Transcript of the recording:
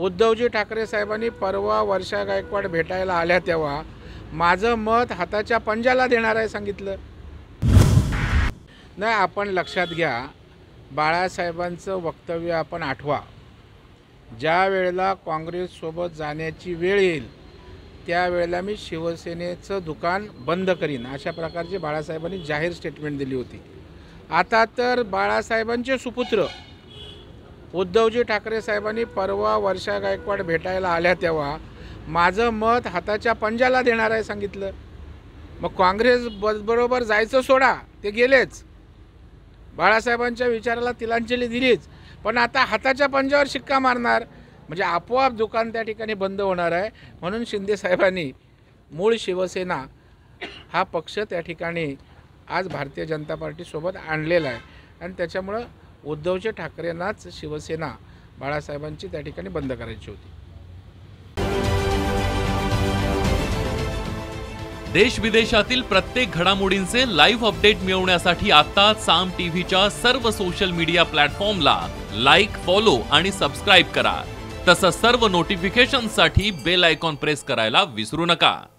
उद्धवजी ठाकरे साहेबांनी परवा वर्षा गायकवाड भेटायला आल्या तेव्हा माझं मत हाताच्या पंजाला देणार आहे सांगितलं. नाही, आपण लक्षात घ्या, बाळासाहेबांचं वक्तव्य आपण आठवा. ज्या वेळेला काँग्रेससोबत जाण्याची वेळ येईल त्यावेळेला मी शिवसेनेचं दुकान बंद करीन, अशा प्रकारची बाळासाहेबांनी जाहीर स्टेटमेंट दिली होती. आता तर बाळासाहेबांचे सुपुत्र उद्धवजी ठाकरे साहेबांनी परवा वर्षा गायकवाड भेटायला आल्या तेव्हा माझं मत हाताच्या पंजाला देणार आहे सांगितलं. मग काँग्रेस बरोबर जायचं सोडा, ते गेलेच. बाळासाहेबांच्या विचाराला तिलांजली दिलीच, पण आता हाताच्या पंजावर शिक्का मारणार म्हणजे आपोआप दुकान त्या ठिकाणी बंद होणार आहे. म्हणून शिंदे साहेबांनी मूळ शिवसेना हा पक्ष त्या ठिकाणी आज भारतीय जनता पार्टीसोबत आणलेला आहे आणि त्याच्यामुळं उद्धवजी ठाकरेंनाच शिवसेना बाळासाहेबांची त्या ठिकाणी बंद करायची होती. देश विदेशातील प्रत्येक घडामोडींचे लाईव्ह अपडेट मिळवण्यासाठी आता साम टीव्हीच्या सर्व सोशल मीडिया प्लॅटफॉर्मला लाईक, फॉलो आणि सबस्क्राईब करा. तसंच सर्व नोटिफिकेशनसाठी बेल आयकॉन प्रेस करायला विसरू नका.